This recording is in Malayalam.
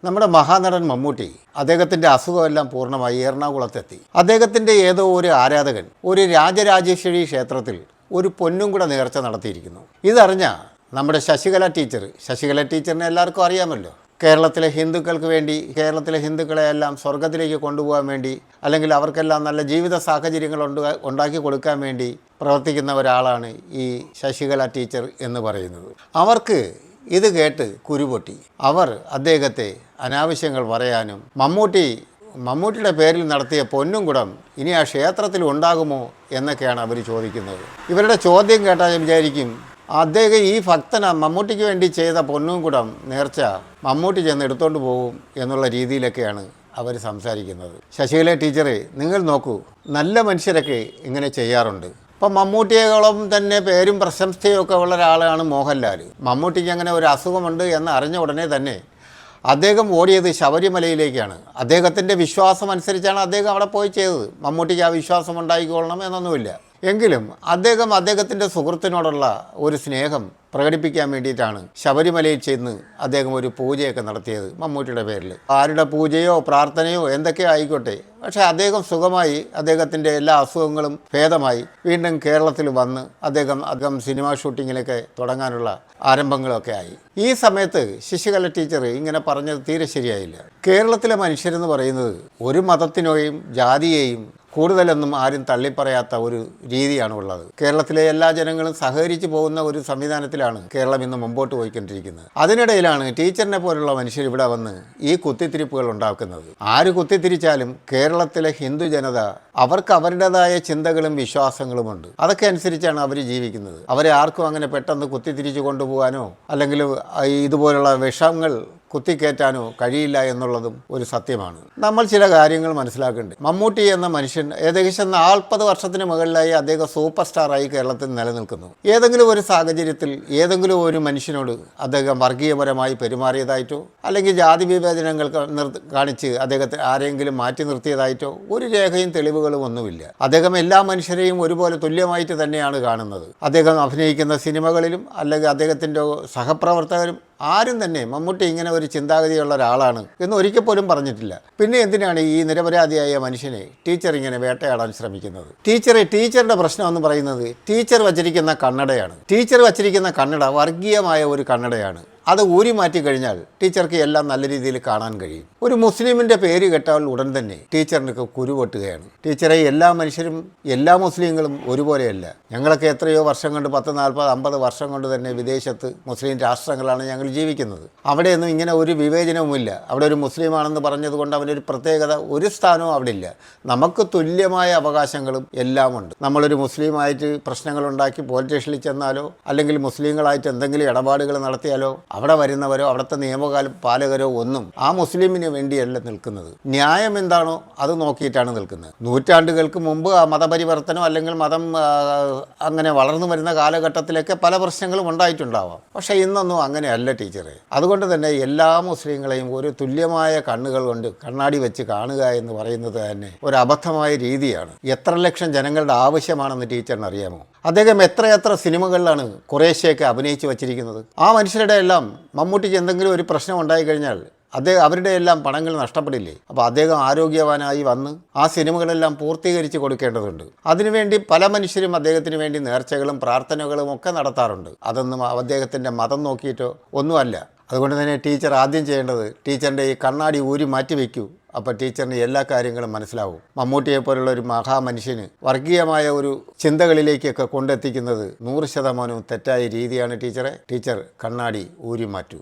നമ്മുടെ മഹാനടൻ മമ്മൂട്ടി അദ്ദേഹത്തിൻ്റെ അസുഖമെല്ലാം പൂർണ്ണമായി എറണാകുളത്തെത്തി. അദ്ദേഹത്തിൻ്റെ ഏതോ ഒരു ആരാധകൻ ഒരു രാജരാജേശ്വരി ക്ഷേത്രത്തിൽ ഒരു പൊന്നും കൂടെ നേർച്ച നടത്തിയിരിക്കുന്നു. ഇതറിഞ്ഞ നമ്മുടെ ശശികല ടീച്ചറിനെ എല്ലാവർക്കും അറിയാമല്ലോ. കേരളത്തിലെ ഹിന്ദുക്കൾക്ക് വേണ്ടി, കേരളത്തിലെ ഹിന്ദുക്കളെയെല്ലാം സ്വർഗത്തിലേക്ക് കൊണ്ടുപോകാൻ വേണ്ടി, അല്ലെങ്കിൽ അവർക്കെല്ലാം നല്ല ജീവിത സാഹചര്യങ്ങൾ ഉണ്ടാക്കി കൊടുക്കാൻ വേണ്ടി പ്രവർത്തിക്കുന്ന ഒരാളാണ് ഈ ശശികല ടീച്ചർ എന്ന് പറയുന്നത്. അവർക്ക് ഇത് കേട്ട് കുരുപൊട്ടി. അവർ അദ്ദേഹത്തെ അനാവശ്യങ്ങൾ പറയാനും മമ്മൂട്ടിയുടെ പേരിൽ നടത്തിയ പൊന്നും കുടം ഇനി ആ ക്ഷേത്രത്തിൽ ഉണ്ടാകുമോ എന്നൊക്കെയാണ് അവർ ചോദിക്കുന്നത്. ഇവരുടെ ചോദ്യം കേട്ടാൽ വിചാരിക്കും അദ്ദേഹം ഈ മമ്മൂട്ടിക്ക് വേണ്ടി ചെയ്ത പൊന്നും കുടം നേർച്ച മമ്മൂട്ടി ചെന്ന് എടുത്തുകൊണ്ട് പോകും എന്നുള്ള രീതിയിലൊക്കെയാണ് അവർ സംസാരിക്കുന്നത്. ശശികല ടീച്ചറെ, നിങ്ങൾ നോക്കൂ, നല്ല മനുഷ്യരൊക്കെ ഇങ്ങനെ ചെയ്യാറുണ്ട്. ഇപ്പം മമ്മൂട്ടിയോളം തന്നെ പേരും പ്രശംസയും ഒക്കെ ഉള്ള ഒരാളാണ് മോഹൻലാൽ. മമ്മൂട്ടിക്ക് അങ്ങനെ ഒരു അസുഖമുണ്ട് എന്ന് അറിഞ്ഞ ഉടനെ തന്നെ അദ്ദേഹം ഓടിയത് ശബരിമലയിലേക്കാണ്. അദ്ദേഹത്തിൻ്റെ വിശ്വാസം അനുസരിച്ചാണ് അദ്ദേഹം അവിടെ പോയി ചെയ്തത്. മമ്മൂട്ടിക്ക് ആ വിശ്വാസം ഉണ്ടായിക്കൊള്ളണം എന്നൊന്നുമില്ല. എങ്കിലും അദ്ദേഹത്തിൻ്റെ സുഹൃത്തിനോടുള്ള ഒരു സ്നേഹം പ്രകടിപ്പിക്കാൻ വേണ്ടിയിട്ടാണ് ശബരിമലയിൽ ചെന്ന് അദ്ദേഹം ഒരു പൂജയൊക്കെ നടത്തിയത് മമ്മൂട്ടിയുടെ പേരിൽ. ആരുടെ പൂജയോ പ്രാർത്ഥനയോ എന്തൊക്കെയോ ആയിക്കോട്ടെ, പക്ഷേ അദ്ദേഹം സുഖമായി, അദ്ദേഹത്തിൻ്റെ എല്ലാ അസുഖങ്ങളും ഭേദമായി വീണ്ടും കേരളത്തിൽ വന്ന് അദ്ദേഹം സിനിമാ ഷൂട്ടിങ്ങിലൊക്കെ തുടങ്ങാനുള്ള ആരംഭങ്ങളൊക്കെ ആയി. ഈ സമയത്ത് ശശികല ടീച്ചർ ഇങ്ങനെ പറഞ്ഞത് തീരെ ശരിയായില്ല. കേരളത്തിലെ മനുഷ്യരെന്ന് പറയുന്നത് ഒരു മതത്തിനെയും ജാതിയെയും കൂടുതലൊന്നും ആരും തള്ളിപ്പറയാത്ത ഒരു രീതിയാണ് ഉള്ളത്. കേരളത്തിലെ എല്ലാ ജനങ്ങളും സഹകരിച്ചു പോകുന്ന ഒരു സംവിധാനത്തിലാണ് കേരളം ഇന്ന് മുമ്പോട്ട് പോയിക്കൊണ്ടിരിക്കുന്നത്. അതിനിടയിലാണ് ടീച്ചറിനെ പോലുള്ള മനുഷ്യർ ഇവിടെ വന്ന് ഈ കുത്തിത്തിരിപ്പുകൾ ഉണ്ടാക്കുന്നത്. ആര് കുത്തിത്തിരിച്ചാലും കേരളത്തിലെ ഹിന്ദു ജനത അവർക്ക് അവരുടേതായ ചിന്തകളും വിശ്വാസങ്ങളുമുണ്ട്. അതൊക്കെ അനുസരിച്ചാണ് അവർ ജീവിക്കുന്നത്. അവരെ ആർക്കും അങ്ങനെ പെട്ടെന്ന് കുത്തിത്തിരിച്ചു കൊണ്ടുപോകാനോ അല്ലെങ്കിൽ ഇതുപോലുള്ള വിഷങ്ങൾ കുത്തിക്കയറ്റാനോ കഴിയില്ല എന്നുള്ളതും ഒരു സത്യമാണ്. നമ്മൾ ചില കാര്യങ്ങൾ മനസ്സിലാക്കേണ്ടത്. മമ്മൂട്ടി എന്ന മനുഷ്യൻ ഏകദേശം 40 വർഷത്തിന് മുകളിലായി അദ്ദേഹം സൂപ്പർ സ്റ്റാറായി കേരളത്തിൽ നിലനിൽക്കുന്നു. ഏതെങ്കിലും ഒരു സാഹചര്യത്തിൽ ഏതെങ്കിലും ഒരു മനുഷ്യനോട് അദ്ദേഹം വർഗീയപരമായി പെരുമാറിയതായിട്ടോ അല്ലെങ്കിൽ ജാതി വിവേചനങ്ങൾ കാണിച്ച് അദ്ദേഹത്തെ ആരെങ്കിലും മാറ്റി നിർത്തിയതായിട്ടോ ഒരു രേഖയും തെളിവുകളും ഒന്നുമില്ല. അദ്ദേഹം എല്ലാ മനുഷ്യരെയും ഒരുപോലെ തുല്യമായിട്ട് തന്നെയാണ് കാണുന്നത്. അദ്ദേഹം അഭിനയിക്കുന്ന സിനിമകളിലും അല്ലെങ്കിൽ അദ്ദേഹത്തിൻ്റെ സഹപ്രവർത്തകരും ആരും തന്നെ മമ്മൂട്ടി ഇങ്ങനെ ഒരു ചിന്താഗതിയുള്ള ഒരാളാണ് എന്ന് ഒരിക്കൽ പോലും പറഞ്ഞിട്ടില്ല. പിന്നെ എന്തിനാണ് ഈ നിരപരാധിയായ മനുഷ്യനെ ടീച്ചർ ഇങ്ങനെ വേട്ടയാടാൻ ശ്രമിക്കുന്നത്? ടീച്ചറുടെ പ്രശ്നം എന്ന് പറയുന്നത് ടീച്ചർ വച്ചിരിക്കുന്ന കണ്ണടയാണ്. ടീച്ചർ വച്ചിരിക്കുന്ന കണ്ണട വർഗീയമായ ഒരു കണ്ണടയാണ്. അത് ഊരി മാറ്റി കഴിഞ്ഞാൽ ടീച്ചർക്ക് എല്ലാം നല്ല രീതിയിൽ കാണാൻ കഴിയും. ഒരു മുസ്ലിമിൻ്റെ പേര് കേട്ടാൽ ഉടൻ തന്നെ ടീച്ചറിന് കുരുപൊട്ടുകയാണ്. ടീച്ചറെ, എല്ലാ മനുഷ്യരും എല്ലാ മുസ്ലിങ്ങളും ഒരുപോലെയല്ല. ഞങ്ങളൊക്കെ എത്രയോ വർഷം കൊണ്ട് 10, 40, 50 വർഷം കൊണ്ട് തന്നെ വിദേശത്ത് മുസ്ലിം രാഷ്ട്രങ്ങളാണ് ഞങ്ങൾ ജീവിക്കുന്നത്. അവിടെയൊന്നും ഇങ്ങനെ ഒരു വിവേചനവുമില്ല. അവിടെ ഒരു മുസ്ലിമാണെന്ന് പറഞ്ഞതുകൊണ്ട് അവനൊരു പ്രത്യേകത, ഒരു സ്ഥാനവും അവിടെ ഇല്ല. നമുക്ക് തുല്യമായ അവകാശങ്ങളും എല്ലാം ഉണ്ട്. നമ്മളൊരു മുസ്ലിമായിട്ട് പ്രശ്നങ്ങളുണ്ടാക്കി പോലീസ് സ്റ്റേഷനിൽ ചെന്നാലോ അല്ലെങ്കിൽ മുസ്ലിങ്ങളായിട്ട് എന്തെങ്കിലും ഇടപാടുകൾ നടത്തിയാലോ അവിടെ വരുന്നവരോ അവിടുത്തെ നിയമപാലകരോ ഒന്നും ആ മുസ്ലിമിന് വേണ്ടിയല്ല നിൽക്കുന്നത്. ന്യായം എന്താണോ അത് നോക്കിയിട്ടാണ് നിൽക്കുന്നത്. നൂറ്റാണ്ടുകൾക്ക് മുമ്പ് ആ മതപരിവർത്തനം അല്ലെങ്കിൽ മതം അങ്ങനെ വളർന്നു വരുന്ന കാലഘട്ടത്തിലൊക്കെ പല പ്രശ്നങ്ങളും ഉണ്ടായിട്ടുണ്ടാവാം. പക്ഷേ ഇന്നൊന്നും അങ്ങനെയല്ല ടീച്ചറെ. അതുകൊണ്ട് തന്നെ എല്ലാ മുസ്ലിങ്ങളെയും ഒരു തുല്യമായ കണ്ണുകൾ കൊണ്ട് കണ്ണാടി വെച്ച് കാണുക എന്ന് പറയുന്നത് തന്നെ ഒരു അബദ്ധമായ രീതിയാണ്. എത്ര ലക്ഷം ജനങ്ങളുടെ ആവശ്യമാണെന്ന് ടീച്ചറിന് അറിയാമോ? അദ്ദേഹം എത്രയെത്ര സിനിമകളിലാണ് കുറേശ്ശെയൊക്കെ അഭിനയിച്ച് വച്ചിരിക്കുന്നത്. ആ മനുഷ്യരുടെ എല്ലാം മമ്മൂട്ടിക്ക് എന്തെങ്കിലും ഒരു പ്രശ്നം ഉണ്ടായിക്കഴിഞ്ഞാൽ അവരുടെ എല്ലാം പണങ്ങൾ നഷ്ടപ്പെടില്ലേ? അപ്പോൾ അദ്ദേഹം ആരോഗ്യവാനായി വന്ന് ആ സിനിമകളെല്ലാം പൂർത്തീകരിച്ച് കൊടുക്കേണ്ടതുണ്ട്. അതിനുവേണ്ടി പല മനുഷ്യരും അദ്ദേഹത്തിന് വേണ്ടി നേർച്ചകളും പ്രാർത്ഥനകളും ഒക്കെ നടത്താറുണ്ട്. അതൊന്നും അദ്ദേഹത്തിൻ്റെ മതം നോക്കിയിട്ടോ ഒന്നുമല്ല. അതുകൊണ്ട് തന്നെ ടീച്ചർ ആദ്യം ചെയ്യേണ്ടത് ടീച്ചറിൻ്റെ ഈ കണ്ണാടി ഊരി മാറ്റി വയ്ക്കൂ. അപ്പോൾ ടീച്ചറിന് എല്ലാ കാര്യങ്ങളും മനസ്സിലാവും. മമ്മൂട്ടിയെപ്പോലുള്ള ഒരു മഹാമനുഷ്യന് വർഗീയമായ ഒരു ചിന്തകളിലേക്കൊക്കെ കൊണ്ടെത്തിക്കുന്നത് 100% തെറ്റായ രീതിയാണ് ടീച്ചർ കണ്ണാടി ഊരി മാറ്റൂ.